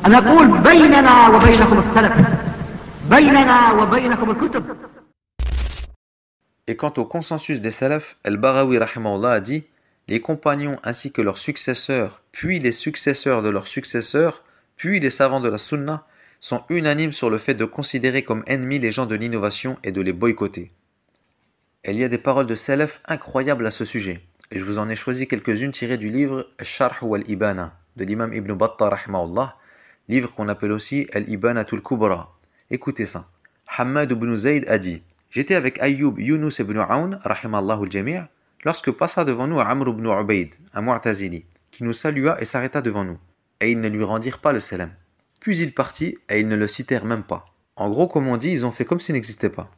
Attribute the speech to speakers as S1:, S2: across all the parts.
S1: أنا أقول بيننا وبينكم السلف بيننا وبينكم الكتب.
S2: Et quant au consensus des salafs, Al-Barawi rahimahullah a dit: les compagnons ainsi que leurs successeurs, puis les successeurs de leurs successeurs, puis les savants de la sunna, sont unanimes sur le fait de considérer comme ennemis les gens de l'innovation et de les boycotter. Il y a des paroles de salaf incroyables à ce sujet, et je vous en ai choisi quelques-unes tirées du livre Al-Sharh wal-Ibana de l'imam Ibn Battah rahimahullah, livre qu'on appelle aussi Al-Ibanatul Kubra. Écoutez ça. Hammad ibn Zayd a dit: j'étais avec Ayyub Yunus ibn Aoun rahimallahu al-jami' lorsque passa devant nous Amr ibn Ubayd, un Mu'tazili, qui nous salua et s'arrêta devant nous, et ils ne lui rendirent pas le salam. Puis il partit et ils ne le citèrent même pas. En gros, comme on dit, ils ont fait comme s'il n'existait pas.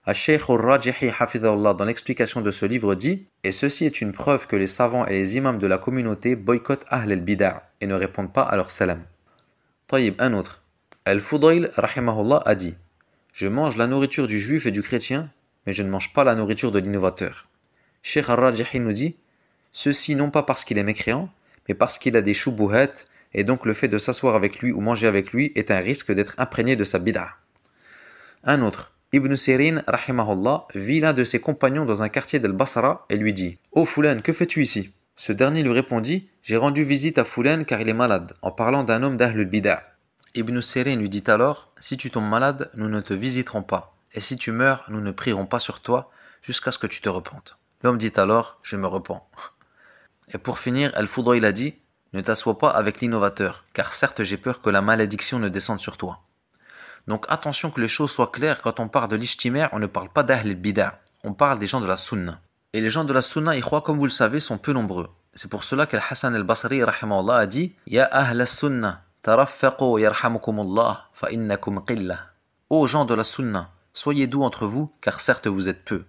S2: Al-Shaykh al-Rajihi hafidhahullah dans l'explication de ce livre dit: et ceci est une preuve que les savants et les imams de la communauté boycottent Ahl al-Bid'a et ne répondent pas à leur salam. Taïb, un autre. Al-Fudayl rahimahullah a dit: je mange la nourriture du juif et du chrétien, mais je ne mange pas la nourriture de l'innovateur. Cheikh al-Rajihi nous dit: ceci non pas parce qu'il est mécréant, mais parce qu'il a des shubuhat, et donc le fait de s'asseoir avec lui ou manger avec lui est un risque d'être imprégné de sa bid'a. Un autre. Ibn Sirin rahimahullah vit l'un de ses compagnons dans un quartier d'Al-Basra et lui dit: oh Foulan, que fais-tu ici? Ce dernier lui répondit: j'ai rendu visite à Foulan car il est malade, en parlant d'un homme d'Ahlul Bid'a. Ibn Sirin lui dit alors: si tu tombes malade, nous ne te visiterons pas, et si tu meurs, nous ne prierons pas sur toi jusqu'à ce que tu te repentes. L'homme dit alors: je me repens. Et pour finir, Al-Fudayl a dit: ne t'assois pas avec l'innovateur, car certes j'ai peur que la malédiction ne descende sur toi. Donc attention que les choses soient claires, quand on parle de l'ijtimar, on ne parle pas d'Ahl al-Bid'a, on parle des gens de la sunna. Et les gens de la sunna, ils croient, comme vous le savez, sont peu nombreux. C'est pour cela qu'Al-Hassan al-Basri rahimahullah a dit: ya ahl as-sunnah taraffaqu yarhamukumullah fa innakum qillah. Ô gens de la sunna, soyez doux entre vous, car certes vous êtes peu.